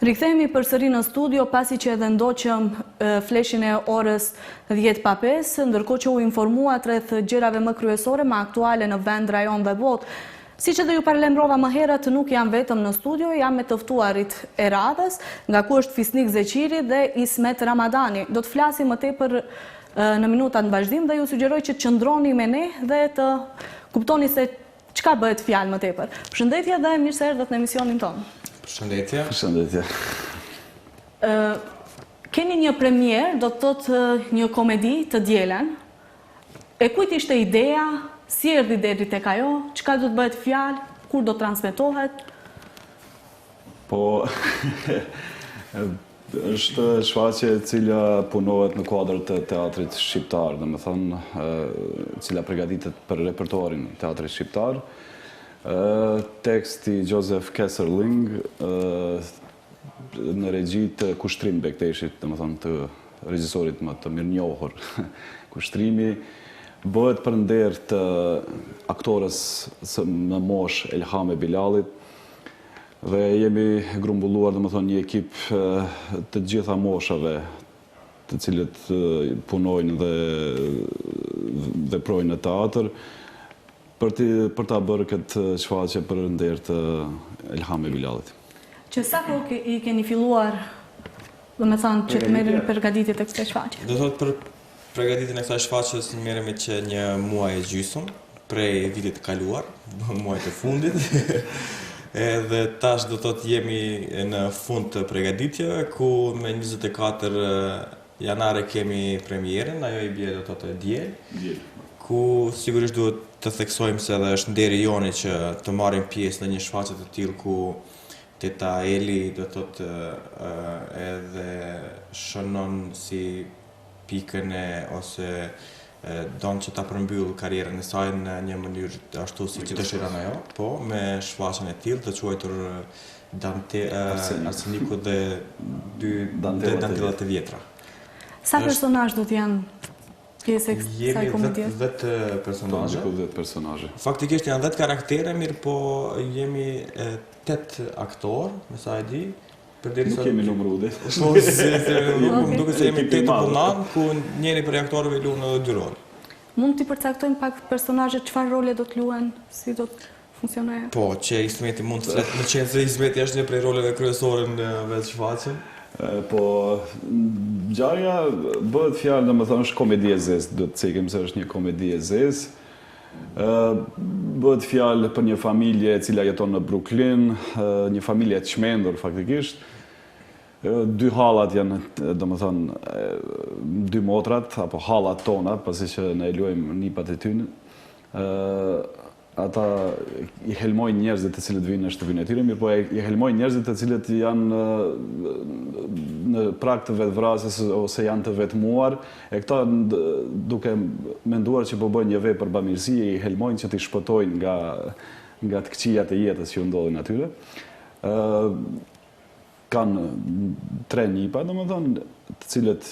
Rikthehemi përsëri në studio pasi që edhe ndoqëm fleshin e orës 10:05, ndërkohë që u informuat rreth gjërave më kryesore më aktuale në vend, rajon dhe botë. Siç edhe ju paralajmërova më herët, nuk jam vetëm në studio, jam me të ftuarit e radhës, nga ku është Fisnik Zeqiri dhe Ismet Ramadani. Do të flasim më tepër në minutat në vazhdim dhe ju sugjeroj që të qëndroni me ne dhe të kuptoni se çka bëhet fjalë më tepër. Përshëndetje dhe mirë se erdhët në emisionin tonë. Përshëndetje. Përshëndetje. Keni një premier, do të thotë një komedi të dielen. E kujt ishte ideja? Si erdhi deri tek ajo? Çka do të bëhet fjalë? Kur do transmetohet? Po, është shfaqje e cila punohet në kuadër të teatrit shqiptar, domethënë, cila përgatitet për repertoarin e teatrit shqiptar. Teksti Joseph Kesserling, në regji të Kushtrim Bekteshit, domethënë të regjisorit më të mirënjohur. Kushtrimi bëhet për nder të aktorës në moshë Elhame Bilalit dhe jemi grumbulluar domethënë një ekip të gjitha moshave, të cilët punojnë dhe veprojnë në teatr për ta bërë këtë shfaqje për nder të Elhame Bilalit. Që sa kohë i keni filluar, domethënë që të merreni përgatitjet e kësaj shfaqje? Do thotë për përgatitjen e kësaj shfaqjes merremi që një muaj e gjysmë prej vitit të kaluar, muajit të fundit. Edhe tash do thotë jemi në fund të përgatitjeve ku me 24 janare kemi premierën, ajo i bie do thotë diel. Ku sigurisht duhet të theksojmë se edhe është nderi joni që të marrim pjesë në një shfaqje të tillë ku teta Eli do thotë edhe shënon si pikën ose don që ta përmbyll karrierën e saj në një mënyrë ashtu si që dëshiron ajo, po me shfaqjen e tillë të quajtur Arseniku dhe dy dantellat e vjetra. Sa personazh do të janë pjesë e kësaj komedie? Jemi 10 personazhe. 10 personazhe. Faktikisht janë 10 karaktere, mirë po jemi 8 aktorë, me sa e di. Nuk kemi numru dhe. Po, më duket se jemi 8 punan, ku njëri për aktorëve luan edhe 2 role. Mund t'i përcaktojmë pak personazhet, çfarë role do të luajnë, si do të funksionojë? Po, që Ismeti mund të fletë, në qenë se Ismeti është një prej roleve kryesore në vetë shfaqjen. Po, ngjarja bëhet fjalë, domethënë është komedi e zezë, do të cekim se është një komedi e zezë. Bëhet fjalë për një familje e cila jeton në Brooklyn, një familje të çmendur faktikisht. 2 hallat janë, domethënë 2 motrat apo hallat tona, pasi që ne luajmë nipat e tyre. Ata i helmojnë njerëzit të cilët vinë në shtëpinë e tyre, mirë po i helmojnë njerëzit të cilët janë në prag të vetvrasjes ose janë të vetmuar, e këta duke menduar që po bëjnë një vepër bamirësie, i helmojnë që t'i shpëtojnë nga të këqijat e jetës që u ndodhin atyre. Kanë 3 nipa, domethënë, të cilët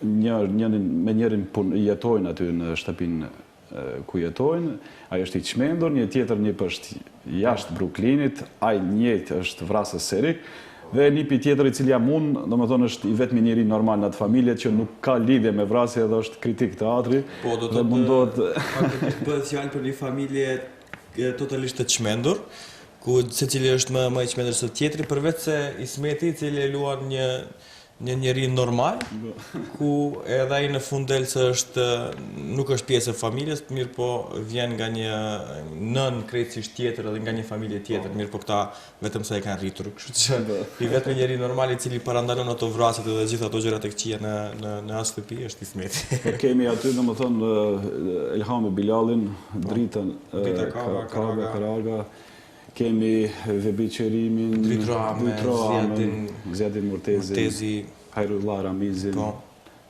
me njërin jetojnë aty në shtëpinë ku jetojnë, ai është i çmendur, një tjetër nip është jashtë Brooklynit, ai njëjtë është vrasës serik, dhe nipi tjetër i cili jam unë, domethënë është i vetmi njeri normal në atë familje që nuk ka lidhje me vrasje dhe është kritik teatri. Po, do të mundohet bëhet fjalë për një familje totalisht të çmendur, ku secili është më i çmendur se tjetri, përveç se Ismeti i cili luan një njeri normal, ku edhe ai në fundelse nuk është pjesë e familjes, mirë po vjen nga një nën krejtësisht tjetër edhe nga një familje tjetër, mirë po këta vetëm sa e kanë rritur, kështu që i vetmi njeri normal i cili parandalon ato vrasjet dhe gjithë ato gjërat e këqija në as shtëpi është Ismeti. Kemi aty domethënë Elhame Bilalin, Dritën Karaga, kemi Vebi Qerimin, Dritroamen, Zjadin Murtezi, Hajrullah Ramizin,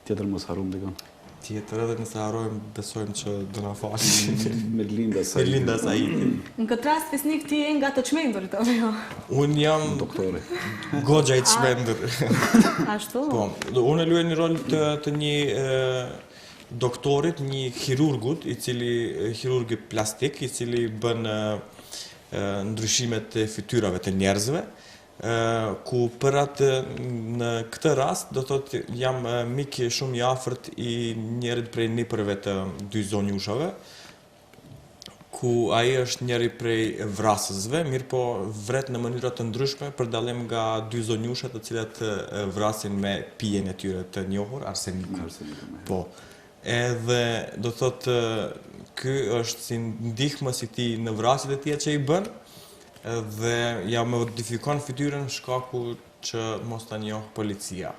tjetër mos harum dikon. Tjetër edhe nëse harrojmë, besojmë që do na falin. Melinda Saidi. Melinda Saidi. Në këtë rast, Fisnik, ti je nga të çmendurit, apo jo? Unë jam doktori. Goxha i çmendur. Ashtu? Po, unë luaj një rol të një doktorit, një kirurgut, kirurg plastik, i cili bën ndryshimet e fytyrave të njerëzve Ku për atë në këtë rast do thotë jam mik shumë i afërt i njërit prej nipërve të dy zonjushave, ku ai është njëri prej vrasësve, mirë po vret në mënyra të ndryshme për dallim nga dy zonjushe të cilat vrasin me pijen e tyre të njohur, arsenikun. Po. Edhe do thotë ky është si ndihmës i tij në vrasjet e tija që i bën, dhe ja modifikon fytyrën shkaku që mos ta njoh policia.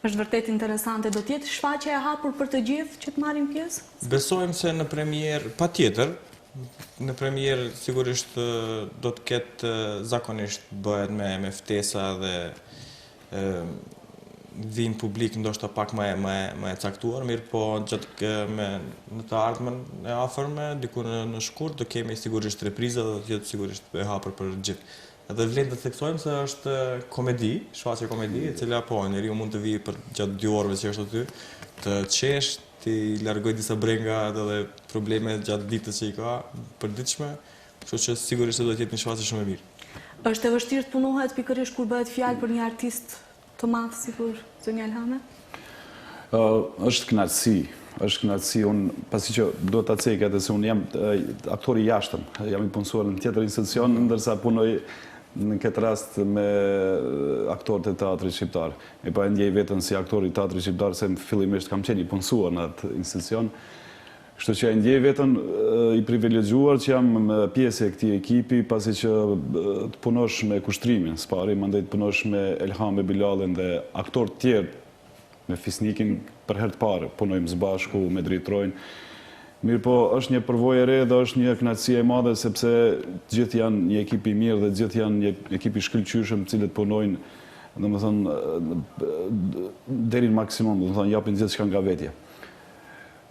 Është vërtet interesante, do t'jetë shfaqja e hapur për të gjithë që të marrin pjesë? Besojmë se në premier, patjetër, në premier sigurisht do të ketë zakonisht bëhet me ftesa dhe vinë publik ndoshta pak më e caktuar, mirë po gjatë në të ardhmen e afërme, diku në shkurt, do kemi sigurisht repriza dhe do jetë sigurisht e hapur për gjithë. Edhe vlen të theksojmë se është komedi, shfaqje komedi, e cila po njeriu mund të vijë për gjatë 2 orëve që është aty, të qesh, të largoj disa brenga dhe probleme gjatë ditës që i ka përditshme, kështu që sigurisht do të jetë një shfaqje shumë e mirë. Është e vështirë të punohet pikërisht kur bëhet fjalë për një artist të madh si kur zonja Elhame? Është kënaqësi, unë pasi që do ta cek edhe se unë jam aktor i jashtëm, jam i punësuar në tjetër institucion, ndërsa punoj në këtë rast me aktorët e teatrit shqiptar. E pa e ndjej veten si aktor i teatrit shqiptar se fillimisht kam qenë i punësuar në atë institucion. Kështu që e ndjej veten i privilegjuar që jam pjesë e këtij ekipi, pasi që të punosh me kushtrimin, s'pari, mandej të punosh me Elhame Bilalin dhe aktorë tjerë, me Fisnikin për herë të parë, punojmë së bashku, me dritrojnë. Mirë po, është një përvojë e re dhe është një kënaqësi e madhe sepse gjithë janë një ekip i mirë dhe gjithë janë një ekip i shkëlqyeshëm, cilët punojnë, domethënë deri në maksimum, domethënë japin gjithçka nga vetja.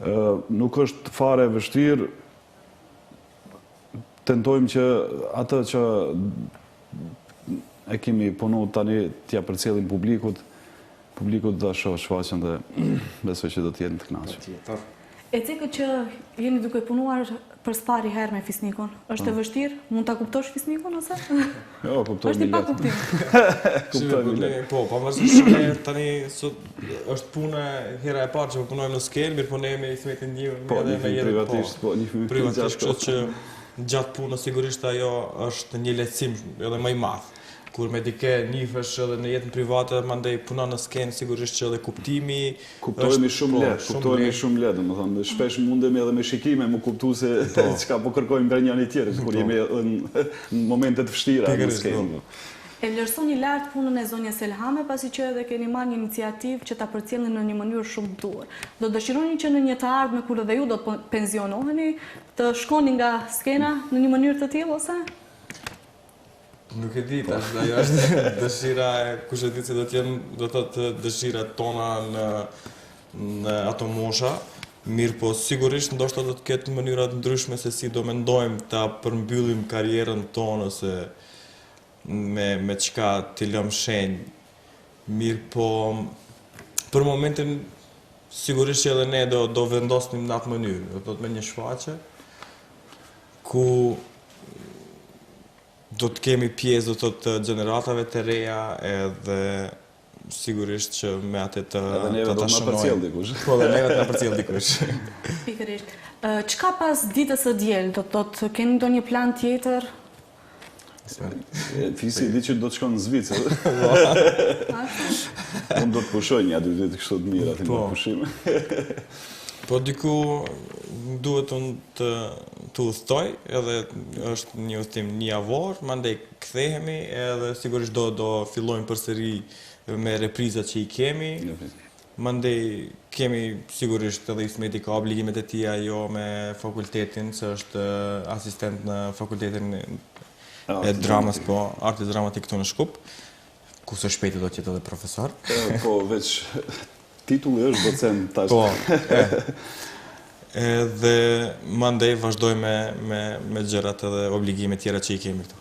Nuk është fare e vështirë, tentojmë që atë që e kemi punu tani t'ja përcjellim publikut të shohë shfaqjen dhe besoj që do t'jenë të kënaqur. E cekët që jeni duke punuar për pari herë me Fisnikun, është e vështirë? Mund ta kuptosh Fisnikun ose? Jo, kuptoj Është i milet. pakuptim. Po, pavarësisht se tani është puna hera e parë që po punojmë në skenë, mirë po ne me Ismetin njëmë Po, edhe me jetën privatisht, po, një fëmijë privatisht, kështu që gjatë punës sigurisht ajo është një lehtësim edhe më i madh. Kur me dike njifesh edhe në jetën private, mandej punon në skenë, sigurisht që edhe kuptimi... Kuptojemi shumë lehtë, domethënë, shpesh mundemi edhe me shikime më kuptu se çka po kërkojmë nga njëri tjetrit kur jemi në momente të vështira në skenë. E vlerësoni lart punën e zonjës Elhame, pasi që edhe keni marrë një iniciativë që ta përcjellni në një mënyrë shumë të duhur. Do dëshironi që në një të ardhme kur edhe ju do të pensionoheni, të shkoni nga skena në një mënyrë të tillë ose? Nuk e di, tash ajo është dëshira e kush e di se do të jenë, do të thotë dëshirat tona në ato mosha. Mirë po sigurisht ndoshta do të ketë mënyra të ndryshme se si do mendojmë ta përmbyllim karrierën tonë ose me çka t'i lëm shenjë. Mirë po për momentin sigurisht që edhe ne do vendosnim në atë mënyrë, do të thotë me një shfaqje ku do të kemi pjesë do të thotë gjeneratave të reja edhe sigurisht që me atë të Edhe neve do të na përcjell dikush. Po, edhe neve të na përcjell dikush. Pikërisht. Çka pas ditës së diel, do të thotë keni ndonjë plan tjetër? Fisi di që do të shkon në Zvicër. Unë do të pushoj një 2 ditë kështu të mirë aty në pushim. Po diku duhet unë të udhtoj, edhe është një udhtim një javor, mandej kthehemi edhe sigurisht do fillojmë përsëri me reprizat që i kemi. Mandej kemi sigurisht edhe Ismeti ka obligimet e tija jo me fakultetin, se është asistent në fakultetin e dramës, po, arti dramatik këtu në Shkup, ku së shpejti do t'jetë edhe profesor. Po, veç titulli është docent tash. Po, edhe mandej vazhdoj me gjërat edhe obligimet tjera që i kemi këtu.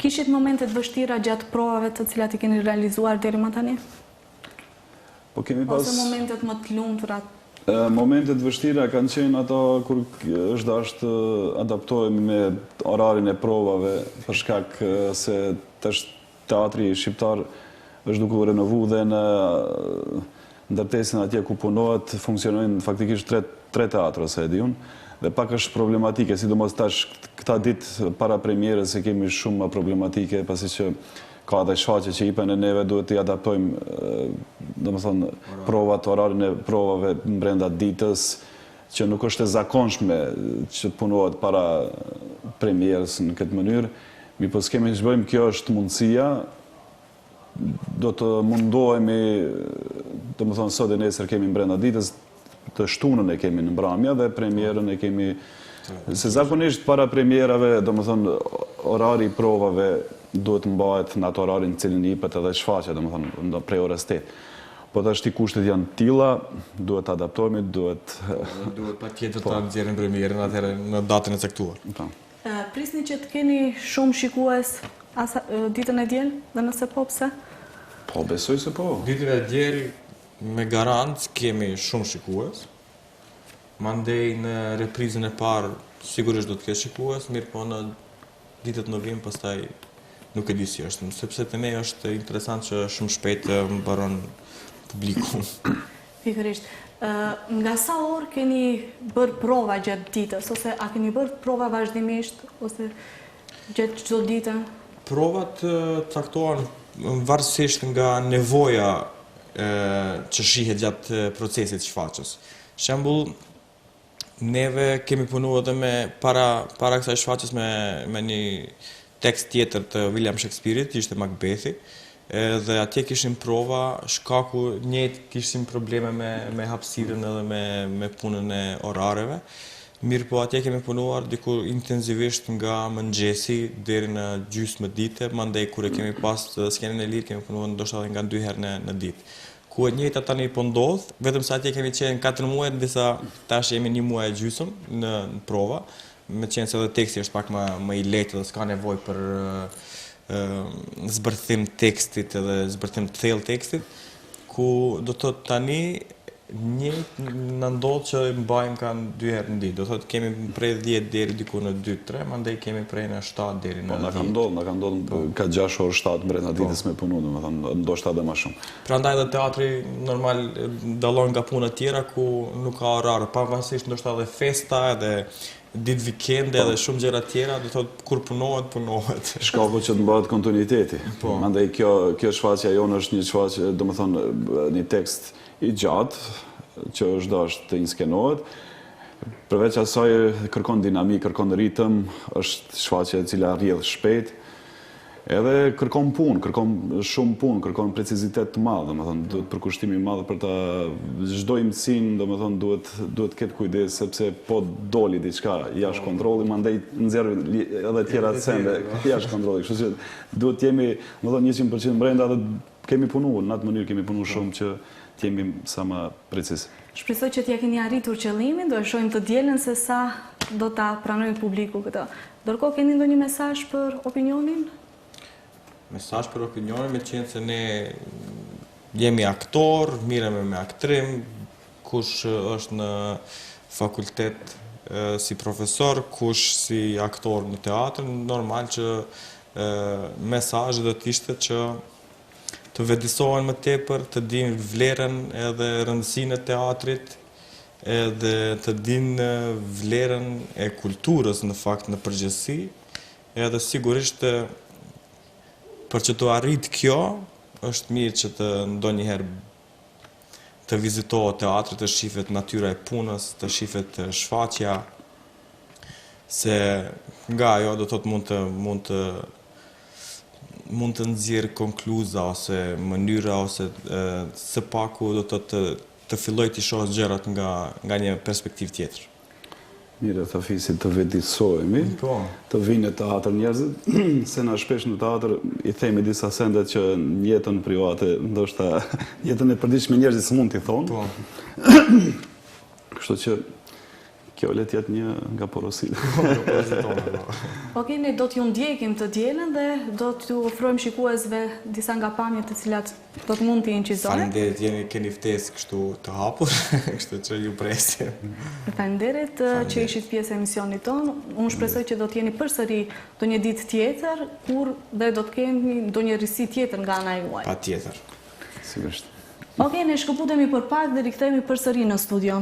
Kishit momentet vështira gjatë provave të cilat i keni realizuar deri më tani? Po kemi pas... Ose momentet më të lumtura? Momentet vështira kanë qenë ato kur është dashur adaptohemi me orarin e provave për shkak se teatri shqiptar është duke u renovu dhe në ndërtesën atje ku punohet funksionojnë faktikisht tre teatra, se e di unë, dhe pak është problematike, sidomos tash këta ditë para premierës se kemi shumë problematike, pasi që ka dhe shfaqje që ipen e neve duhet të adaptojmë, domethënë, provat, orarin e provave brenda ditës, që nuk është e zakonshme që të punohet para premierës në këtë mënyrë. Mi po s'kemi që bëjmë, kjo është mundësia, do të mundohemi, domethënë sot e nesër kemi brenda ditës, të shtunën e kemi në mbrëmje dhe premierën e kemi. Se zakonisht para premierave, domethënë orari i provave duhet mbahet në atë orarin cilin jepet edhe shfaqja, domethënë prej orës 8. Po tash kushtet janë tilla, duhet të adaptohemi, duhet patjetër ta nxjerrim premierën atëherë në datën e caktuar. Prisni që të keni shumë shikues ditën e diel, dhe nëse po, pse? Po, besoj se po. Ditën e diel me garancë kemi shumë shikues. Mandej në reprizën e parë sigurisht do të ketë shikues, mirë po në ditët në vim pastaj nuk e di si është, sepse te ne është interesant që shumë shpejt mbaron publiku. Pikërisht. Nga sa orë keni bërë prova gjatë ditës, ose a keni bërë prova vazhdimisht, ose gjatë çdo ditë? Provat caktohen varësisht nga nevoja që shihet gjatë procesit shfaqjes. Shembull, neve kemi punuar edhe me para kësaj shfaqjes me një tekst tjetër të William Shakespeare-it, ishte Macbethi, dhe atje kishim prova, shkaku njëjtë kishim probleme me hapësirën edhe me punën e orareve. Mirë po atje kemi punuar diku intensivisht nga mëngjesi deri në gjysmë dite, mandej kur e kemi pas skenën e lirë kemi punuar ndoshta edhe nga 2 herë në ditë. Ku e njëjta tani po ndodh, vetëm se atje kemi qenë 4 muaj, disa tash jemi 1 muaj e gjysmë në prova, me qenë se edhe teksti është pak më i lehtë dhe s'ka nevojë për zbërthim tekstit edhe zbërthim të thellë tekstit, ku do të thotë tani njëjtë na ndodh që mbajmë kanë 2 herë në ditë. Do thotë kemi prej 10 deri diku në 2-3, mandej kemi prej në 7 deri në 10. Na ka ndodhur ka 6 orë 7 brenda ditës me punu, domethënë ndoshta edhe më shumë. Prandaj edhe teatri normal dallon nga puna tjera ku nuk ka orar, pavarësisht ndoshta edhe festa edhe ditë vikende edhe shumë gjëra tjera, do thotë kur punohet. Shkaku që të mbahet kontinuiteti. Mandej kjo shfaqja jonë është një shfaqje, domethënë një tekst i gjatë që është dashur të inskenohet. Përveç asaj kërkon dinamik, kërkon ritëm, është shfaqje e cila rrjedh shpejt. Edhe kërkon punë, kërkon shumë punë, kërkon precizitet të madh, domethënë duhet përkushtimi i madh për ta çdo imsin, domethënë duhet ketë kujdes sepse po doli diçka jashtë kontrolli, mandej nxjerr edhe tjera sende jashtë kontrolli. Kështu që duhet të jemi, domethënë 100% brenda dhe kemi punuar në atë mënyrë, kemi punuar shumë që të jemi sa më preciz. Shpresoj që t'ja keni arritur qëllimin, do e shohim të dielën se sa do ta pranojë publiku këtë. Ndërkohë keni ndonjë mesazh për opinionin? Mesazh për opinionin, me qenë se ne jemi aktor, miremi me aktrim, kush është në fakultet si profesor, kush si aktor në teatr, normal që mesazhi do të ishte që të vedisohen më tepër, të dinë vlerën edhe rëndësinë e teatrit, edhe të dinë vlerën e kulturës në fakt në përgjithësi, edhe sigurisht për që të arrit kjo, është mirë që të ndonjëherë të vizitohet teatri, të shifet natyra e punës, të shifet shfaqja, se nga ajo do thotë mund të nxjerr konkluza ose mënyra ose së paku do të filloj të shohësh gjërat nga një perspektivë tjetër. Mirë, të fisit të vedisohemi, të vinë në teatr njerëzit, se na shpesh në teatr i themi disa sendet që në jetën private, ndoshta jetën e përditshme njerëzit s'mund t'i thonë. Kështu që Kjo le të jetë një nga porositë. Okej, ne do t'ju ndjekim të dielën dhe do t'ju ofrojmë shikuesve disa nga pamjet të cilat do të mund t'i inqizojnë. Faleminderit, keni ftesë kështu të hapur, kështu që ju presim. Faleminderit që ishit pjesë e emisionit tonë. Unë shpresoj që do t'jeni përsëri ndonjë ditë tjetër, kur dhe do të kemi ndonjë risi tjetër nga ana juaj. Patjetër. Sigurisht. Okej, ne shkëputemi për pak dhe rikthehemi përsëri në studio.